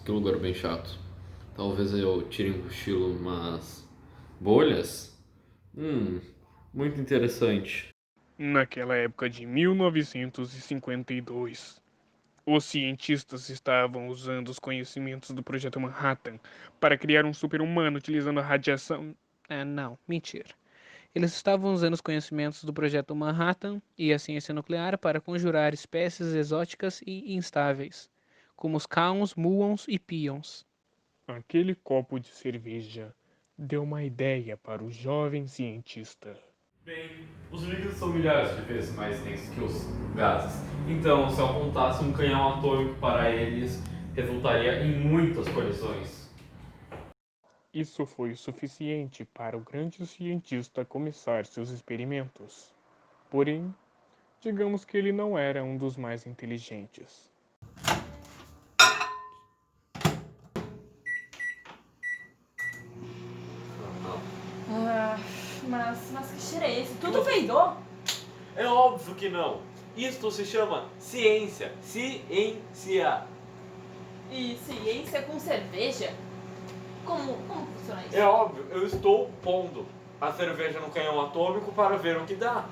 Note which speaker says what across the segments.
Speaker 1: que lugar bem chato. Talvez eu tire um cochilo, mas. Bolhas? Hum, muito interessante.
Speaker 2: Naquela época de 1952, os cientistas estavam usando os conhecimentos do Projeto Manhattan para criar um super-humano utilizando a radiação. Não, mentira. Eles estavam usando os conhecimentos do Projeto Manhattan e a ciência nuclear para conjurar espécies exóticas e instáveis, como os Kaons, Muons e Pions. Aquele copo de cerveja deu uma ideia para o jovem cientista.
Speaker 1: Bem, os líquidos são milhares de vezes mais densos que os gases. Então, se eu apontasse um canhão atômico para eles, resultaria em muitas colisões.
Speaker 2: Isso foi o suficiente para o grande cientista começar seus experimentos. Porém, digamos que ele não era um dos mais inteligentes.
Speaker 3: Ah, mas que cheiro é esse? Tudo peidou?
Speaker 1: É óbvio que não. Isto se chama ciência. Ciência.
Speaker 3: E ciência com cerveja? Como funciona isso?
Speaker 1: É óbvio, eu estou pondo a cerveja no canhão atômico para ver o que dá.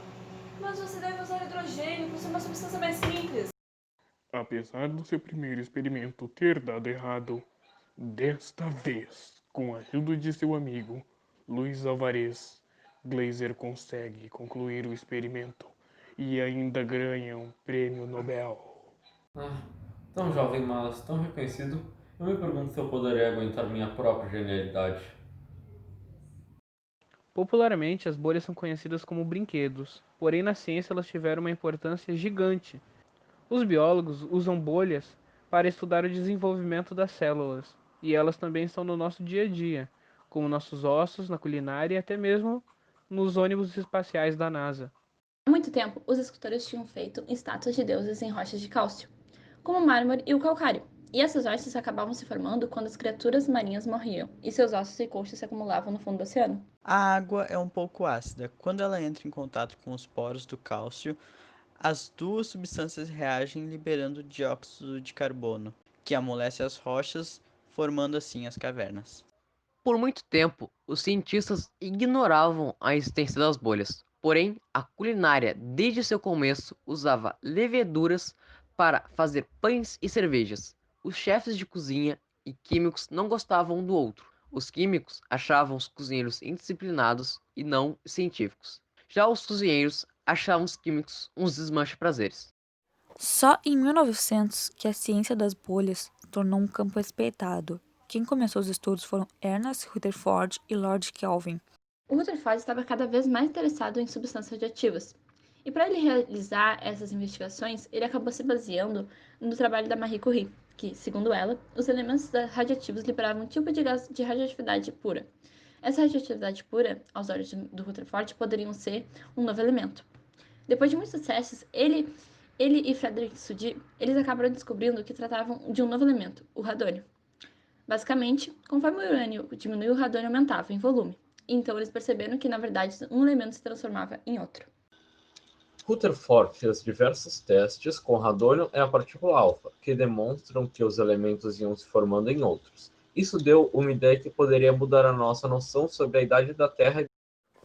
Speaker 3: Mas você deve usar hidrogênio por ser uma substância mais simples.
Speaker 2: Apesar do seu primeiro experimento ter dado errado, desta vez, com a ajuda de seu amigo Luiz Alvarez, Glaser consegue concluir o experimento e ainda ganha um prêmio Nobel.
Speaker 1: Ah, tão jovem, mas tão reconhecido. Eu me pergunto se eu poderia aguentar minha própria genialidade.
Speaker 4: Popularmente, as bolhas são conhecidas como brinquedos, porém na ciência elas tiveram uma importância gigante. Os biólogos usam bolhas para estudar o desenvolvimento das células, e elas também estão no nosso dia a dia, como nossos ossos, na culinária e até mesmo nos ônibus espaciais da NASA.
Speaker 5: Há muito tempo, os escultores tinham feito estátuas de deuses em rochas de cálcio, como o mármore e o calcário. E essas rochas acabavam se formando quando as criaturas marinhas morriam e seus ossos e coxas se acumulavam no fundo do oceano.
Speaker 6: A água é um pouco ácida. Quando ela entra em contato com os poros do cálcio, as duas substâncias reagem liberando dióxido de carbono, que amolece as rochas, formando assim as cavernas.
Speaker 7: Por muito tempo, os cientistas ignoravam a existência das bolhas. Porém, a culinária, desde seu começo, usava leveduras para fazer pães e cervejas. Os chefes de cozinha e químicos não gostavam um do outro. Os químicos achavam os cozinheiros indisciplinados e não científicos. Já os cozinheiros achavam os químicos uns desmancha-prazeres.
Speaker 8: Só em 1900 que a ciência das bolhas tornou um campo respeitado. Quem começou os estudos foram Ernest Rutherford e Lord Kelvin.
Speaker 5: O Rutherford estava cada vez mais interessado em substâncias radioativas. E para ele realizar essas investigações, ele acabou se baseando no trabalho da Marie Curie, que, segundo ela, os elementos radioativos liberavam um tipo de gás de radioatividade pura. Essa radioatividade pura, aos olhos do Rutherford, poderiam ser um novo elemento. Depois de muitos testes, ele e Frederick Soddy, eles acabaram descobrindo que tratavam de um novo elemento, o radônio. Basicamente, conforme o urânio diminuía, o radônio aumentava em volume. Então eles perceberam que, na verdade, um elemento se transformava em outro.
Speaker 1: Rutherford fez diversos testes com radônio e a partícula alfa, que demonstram que os elementos iam se formando em outros. Isso deu uma ideia que poderia mudar a nossa noção sobre a idade da Terra.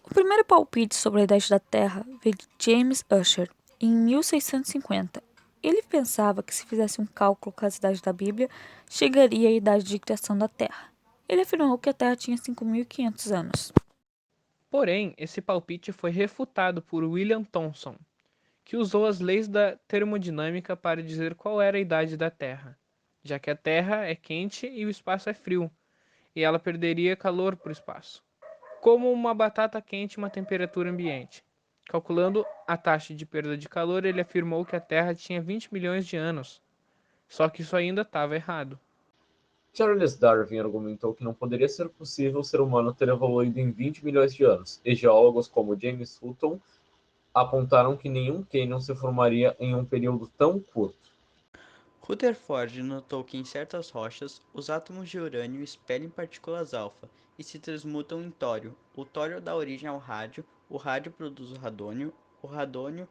Speaker 8: O primeiro palpite sobre a idade da Terra veio de James Ussher, em 1650. Ele pensava que se fizesse um cálculo com as idades da Bíblia, chegaria à idade de criação da Terra. Ele afirmou que a Terra tinha 5.500 anos.
Speaker 4: Porém, esse palpite foi refutado por William Thomson, que usou as leis da termodinâmica para dizer qual era a idade da Terra, já que a Terra é quente e o espaço é frio, e ela perderia calor para o espaço, como uma batata quente em uma temperatura ambiente. Calculando a taxa de perda de calor, ele afirmou que a Terra tinha 20 milhões de anos, só que isso ainda estava errado.
Speaker 1: Charles Darwin argumentou que não poderia ser possível o ser humano ter evoluído em 20 milhões de anos, e geólogos como James Hutton apontaram que nenhum cânion se formaria em um período tão curto.
Speaker 6: Rutherford notou que em certas rochas, os átomos de urânio expelem partículas alfa e se transmutam em tório. O tório dá origem ao rádio, o rádio produz o radônio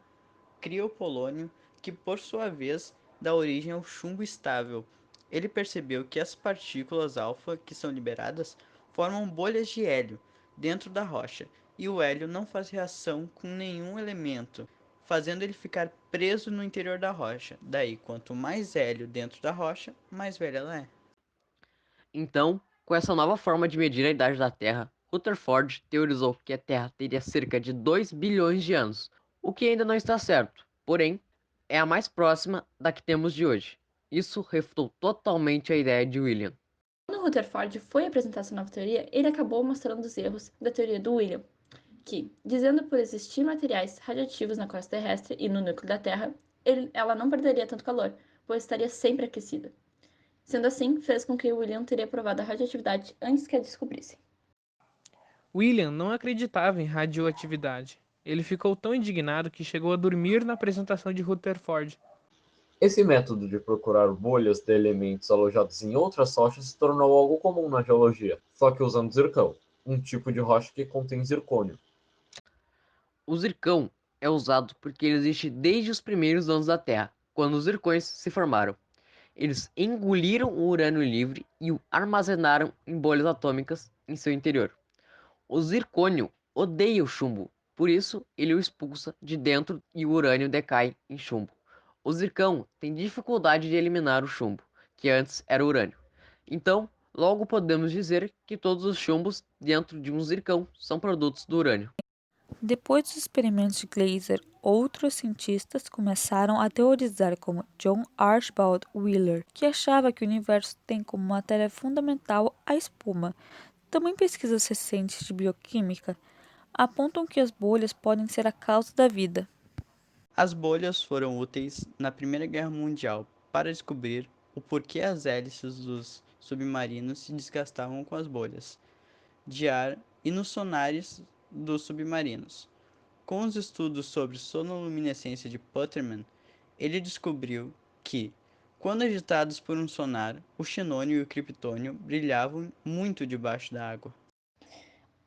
Speaker 6: cria o polônio, que por sua vez dá origem ao chumbo estável, Ele percebeu que as partículas alfa que são liberadas formam bolhas de hélio dentro da rocha, e o hélio não faz reação com nenhum elemento, fazendo ele ficar preso no interior da rocha. Daí, quanto mais hélio dentro da rocha, mais velha ela é.
Speaker 7: Então, com essa nova forma de medir a idade da Terra, Rutherford teorizou que a Terra teria cerca de 2 bilhões de anos, o que ainda não está certo, porém, é a mais próxima da que temos de hoje. Isso refutou totalmente a ideia de William.
Speaker 5: Quando Rutherford foi apresentar essa nova teoria, ele acabou mostrando os erros da teoria do William, que, dizendo por existir materiais radioativos na crosta terrestre e no núcleo da Terra, ela não perderia tanto calor, pois estaria sempre aquecida. Sendo assim, fez com que William teria provado a radioatividade antes que a descobrissem.
Speaker 4: William não acreditava em radioatividade. Ele ficou tão indignado que chegou a dormir na apresentação de Rutherford.
Speaker 1: Esse método de procurar bolhas de elementos alojados em outras rochas se tornou algo comum na geologia, só que usando zircão, um tipo de rocha que contém zircônio.
Speaker 7: O zircão é usado porque ele existe desde os primeiros anos da Terra, quando os zircões se formaram. Eles engoliram o urânio livre e o armazenaram em bolhas atômicas em seu interior. O zircônio odeia o chumbo, por isso ele o expulsa de dentro e o urânio decai em chumbo. O zircão tem dificuldade de eliminar o chumbo, que antes era urânio. Então, logo podemos dizer que todos os chumbos dentro de um zircão são produtos do urânio.
Speaker 8: Depois dos experimentos de Glaser, outros cientistas começaram a teorizar, como John Archibald Wheeler, que achava que o universo tem como matéria fundamental a espuma. Também pesquisas recentes de bioquímica apontam que as bolhas podem ser a causa da vida.
Speaker 6: As bolhas foram úteis na Primeira Guerra Mundial para descobrir o porquê as hélices dos submarinos se desgastavam com as bolhas de ar e nos sonares dos submarinos. Com os estudos sobre sonoluminescência de Putterman, ele descobriu que, quando agitados por um sonar, o xenônio e o criptônio brilhavam muito debaixo da água.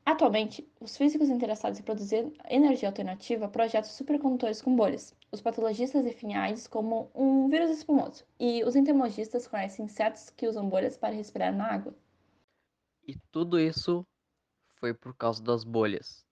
Speaker 5: Atualmente, os físicos interessados em produzir energia alternativa projetam supercondutores com bolhas. Os patologistas definem AIDS como um vírus espumoso, e os entomologistas conhecem insetos que usam bolhas para respirar na água.
Speaker 7: E tudo isso foi por causa das bolhas.